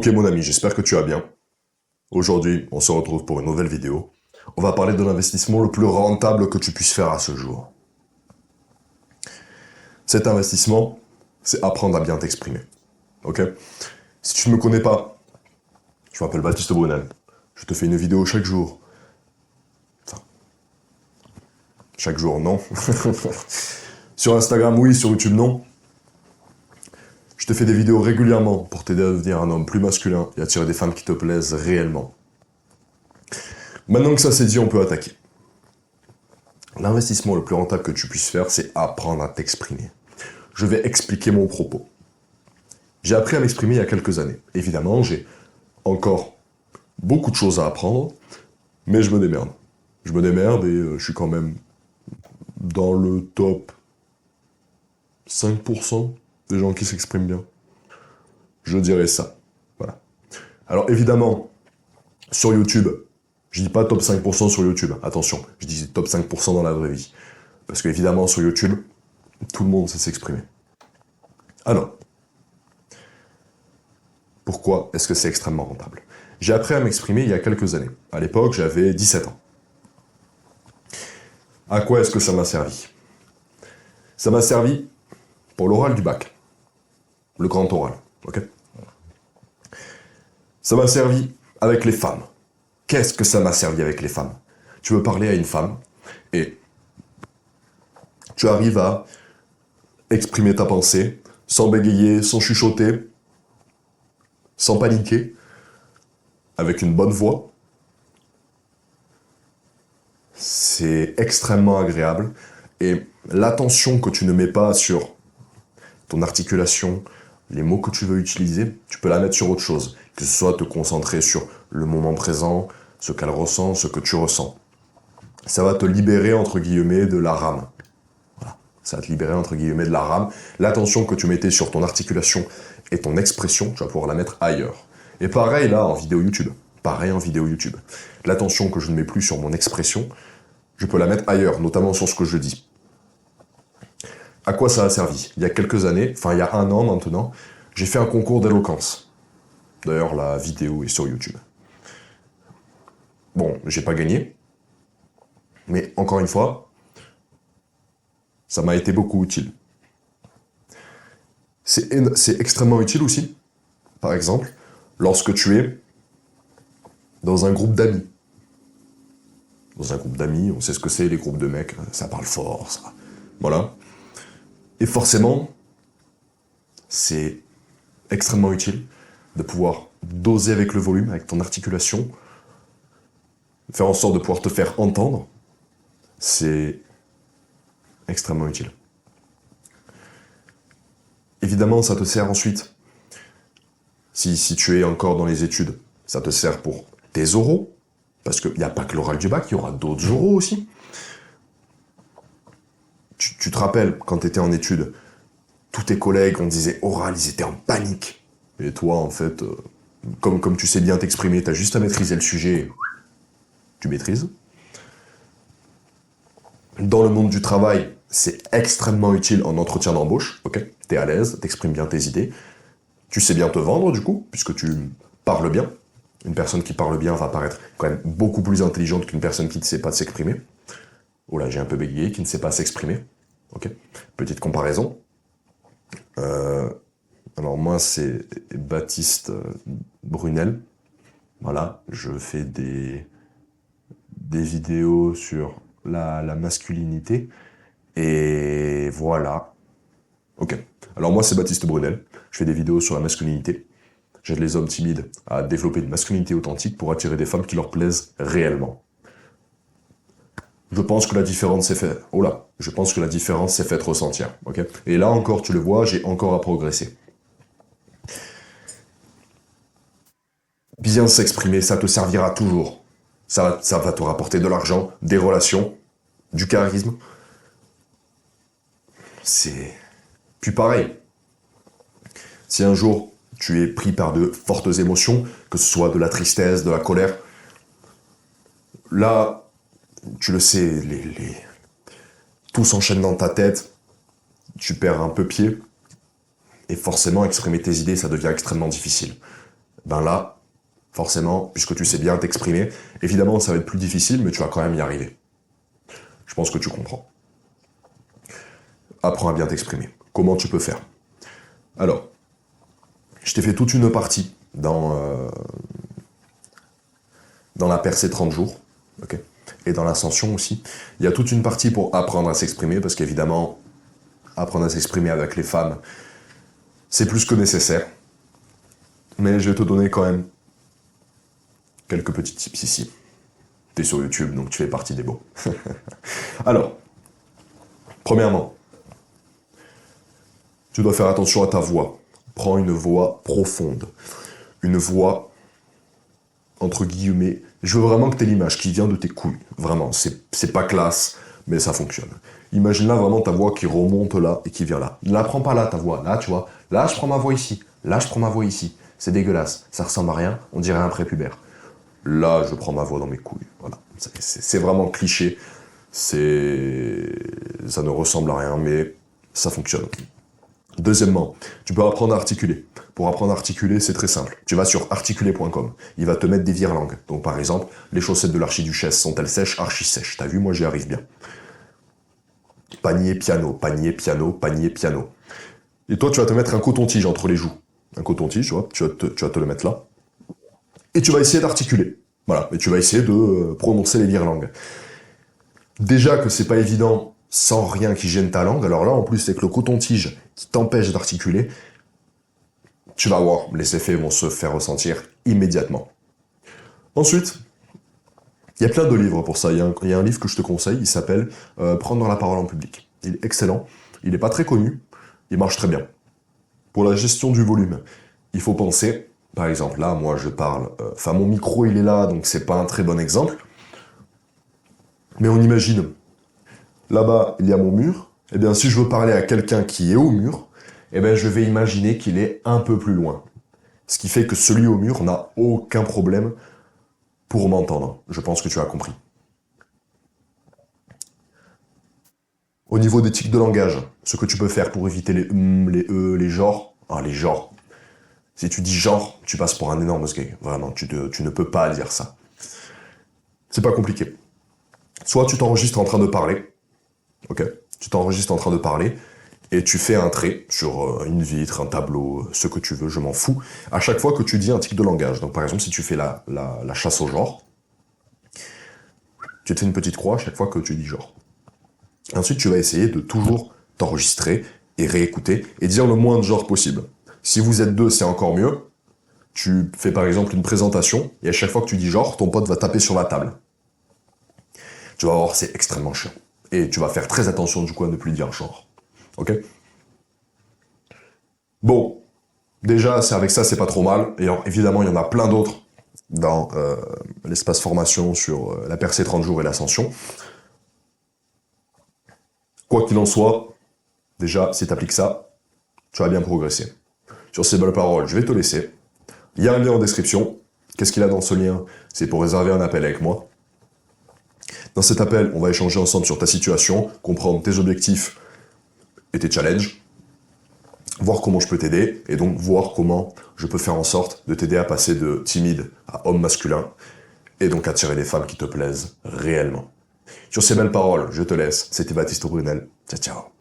Ok mon ami, j'espère que tu vas bien. Aujourd'hui, on se retrouve pour une nouvelle vidéo. On va parler de l'investissement le plus rentable que tu puisses faire à ce jour. Cet investissement, c'est apprendre à bien t'exprimer. Ok? Si tu ne me connais pas, je m'appelle Baptiste Brunel. Je te fais une vidéo chaque jour. Enfin, chaque jour, non. Sur Instagram, oui, sur YouTube, non. Je te fais des vidéos régulièrement pour t'aider à devenir un homme plus masculin et attirer des femmes qui te plaisent réellement. Maintenant que ça c'est dit, on peut attaquer. L'investissement le plus rentable que tu puisses faire, c'est apprendre à t'exprimer. Je vais expliquer mon propos. J'ai appris à m'exprimer il y a quelques années. Évidemment, j'ai encore beaucoup de choses à apprendre, mais je me démerde. Je me démerde et je suis quand même dans le top 5% des gens qui s'expriment bien. Je dirais ça. Voilà. Alors évidemment, sur YouTube, je dis pas top 5% sur YouTube, attention, je dis top 5% dans la vraie vie. Parce qu'évidemment, sur YouTube, tout le monde sait s'exprimer. Alors, pourquoi est-ce que c'est extrêmement rentable? J'ai appris à m'exprimer il y a quelques années. À l'époque, j'avais 17 ans. À quoi est-ce que ça m'a servi? Ça m'a servi pour l'oral du bac. Le grand oral, ok? Ça m'a servi avec les femmes. Qu'est-ce que ça m'a servi avec les femmes? Tu veux parler à une femme et tu arrives à exprimer ta pensée sans bégayer, sans chuchoter, sans paniquer, avec une bonne voix. C'est extrêmement agréable et l'attention que tu ne mets pas sur ton articulation, les mots que tu veux utiliser, tu peux la mettre sur autre chose. Que ce soit te concentrer sur le moment présent, ce qu'elle ressent, ce que tu ressens. Ça va te libérer, entre guillemets, de la rame. Voilà. Ça va te libérer, entre guillemets, de la rame. L'attention que tu mettais sur ton articulation et ton expression, tu vas pouvoir la mettre ailleurs. Et pareil, là, en vidéo YouTube. Pareil en vidéo YouTube. L'attention que je ne mets plus sur mon expression, je peux la mettre ailleurs, notamment sur ce que je dis. À quoi ça a servi? Il y a quelques années, enfin il y a un an maintenant, j'ai fait un concours d'éloquence. D'ailleurs, la vidéo est sur YouTube. Bon, j'ai pas gagné, mais encore une fois, ça m'a été beaucoup utile. C'est extrêmement utile aussi, par exemple, lorsque tu es dans un groupe d'amis. Dans un groupe d'amis, on sait ce que c'est, les groupes de mecs, ça parle fort, ça. Voilà. Et forcément, c'est extrêmement utile de pouvoir doser avec le volume, avec ton articulation, faire en sorte de pouvoir te faire entendre, c'est extrêmement utile. Évidemment, ça te sert ensuite, si tu es encore dans les études, ça te sert pour tes oraux, parce qu'il n'y a pas que l'oral du bac, il y aura d'autres oraux aussi. Tu te rappelles, quand tu étais en études, tous tes collègues, on disait oral, ils étaient en panique. Et toi, en fait, comme tu sais bien t'exprimer, tu as juste à maîtriser le sujet, tu maîtrises. Dans le monde du travail, c'est extrêmement utile en entretien d'embauche, ok? T'es à l'aise, t'exprimes bien tes idées. Tu sais bien te vendre, du coup, puisque tu parles bien. Une personne qui parle bien va paraître quand même beaucoup plus intelligente qu'une personne qui ne sait pas s'exprimer. Oh là, j'ai un peu bégayé, qui ne sait pas s'exprimer. Ok? Petite comparaison. Alors moi, c'est Baptiste Brunel. Voilà, je fais des vidéos sur la masculinité. Et voilà. Ok. Alors moi, c'est Baptiste Brunel. Je fais des vidéos sur la masculinité. J'aide les hommes timides à développer une masculinité authentique pour attirer des femmes qui leur plaisent réellement. Je pense que la différence s'est faite. Oh là, je pense que la différence s'est faite ressentir. Ok. Et là encore, tu le vois, j'ai encore à progresser. Bien s'exprimer, ça te servira toujours. Ça va te rapporter de l'argent, des relations, du charisme. C'est... Puis pareil, si un jour tu es pris par de fortes émotions, que ce soit de la tristesse, de la colère, là, tu le sais, tout s'enchaîne dans ta tête, tu perds un peu pied, et forcément exprimer tes idées, ça devient extrêmement difficile. ben là, forcément, puisque tu sais bien t'exprimer, évidemment, ça va être plus difficile, mais tu vas quand même y arriver. Je pense que tu comprends. Apprends à bien t'exprimer. Comment tu peux faire? Alors, je t'ai fait toute une partie dans la percée 30 jours, ok, et dans l'ascension aussi. Il y a toute une partie pour apprendre à s'exprimer, parce qu'évidemment, apprendre à s'exprimer avec les femmes, c'est plus que nécessaire. Mais je vais te donner quand même quelques petits tips ici. T'es sur YouTube, donc tu fais partie des bons. Alors, premièrement, tu dois faire attention à ta voix. Prends une voix profonde. Une voix, entre guillemets, je veux vraiment que tu aies l'image qui vient de tes couilles. Vraiment, c'est pas classe, mais ça fonctionne. Imagine là vraiment ta voix qui remonte là et qui vient là. Ne la prends pas là, ta voix. Là, tu vois. Là, je prends ma voix ici. Là, je prends ma voix ici. C'est dégueulasse. Ça ressemble à rien. On dirait un prépubère. Là, je prends ma voix dans mes couilles. Voilà. C'est vraiment cliché. Ça ne ressemble à rien, mais ça fonctionne. Deuxièmement, tu peux apprendre à articuler. Pour apprendre à articuler, c'est très simple. Tu vas sur articuler.com. Il va te mettre des virelangues. Donc par exemple, les chaussettes de l'archiduchesse sont-elles sèches? Archi sèches. T'as vu, moi j'y arrive bien. Panier, piano, panier, piano, panier, piano. Et toi, tu vas te mettre un coton-tige entre les joues. Un coton-tige, tu vois, tu vas te le mettre là. Et tu vas essayer d'articuler. Voilà. Et tu vas essayer de prononcer les virelangues. Déjà que c'est pas évident sans rien qui gêne ta langue, alors là, en plus, c'est que le coton-tige qui t'empêche d'articuler, tu vas voir, les effets vont se faire ressentir immédiatement. Ensuite, il y a plein de livres pour ça. Il y a un livre que je te conseille, il s'appelle Prendre la parole en public. Il est excellent, il n'est pas très connu, il marche très bien. Pour la gestion du volume, il faut penser, par exemple, là, moi je parle, enfin mon micro il est là, donc c'est pas un très bon exemple, mais on imagine, là-bas il y a mon mur, et bien si je veux parler à quelqu'un qui est au mur, eh bien je vais imaginer qu'il est un peu plus loin. Ce qui fait que celui au mur n'a aucun problème pour m'entendre. Je pense que tu as compris. Au niveau des tics de langage, ce que tu peux faire pour éviter les les les genres, les genres. Si tu dis genre, tu passes pour un énorme gay. Vraiment, tu ne peux pas dire ça. C'est pas compliqué. Soit tu t'enregistres en train de parler, ok? Tu t'enregistres en train de parler, et tu fais un trait sur une vitre, un tableau, ce que tu veux, je m'en fous, à chaque fois que tu dis un tic de langage. Donc par exemple, si tu fais la chasse au genre, tu te fais une petite croix à chaque fois que tu dis genre. Ensuite, tu vas essayer de toujours t'enregistrer et réécouter et dire le moins de genres possible. Si vous êtes deux, c'est encore mieux. Tu fais par exemple une présentation et à chaque fois que tu dis genre, ton pote va taper sur la table. Tu vas voir, c'est extrêmement chiant. Et tu vas faire très attention du coup à ne plus dire genre. Ok? Bon, déjà, c'est avec ça, c'est pas trop mal. Et alors, évidemment, il y en a plein d'autres dans l'espace formation sur la percée 30 jours et l'ascension. Quoi qu'il en soit, déjà, si tu appliques ça, tu vas bien progresser. Sur ces belles paroles, je vais te laisser. Il y a un lien en description. Qu'est-ce qu'il y a dans ce lien? C'est pour réserver un appel avec moi. Dans cet appel, on va échanger ensemble sur ta situation, comprendre tes objectifs et tes challenges, voir comment je peux t'aider, et donc voir comment je peux faire en sorte de t'aider à passer de timide à homme masculin, et donc attirer des femmes qui te plaisent réellement. Sur ces belles paroles, je te laisse. C'était Baptiste Brunel. Ciao, ciao.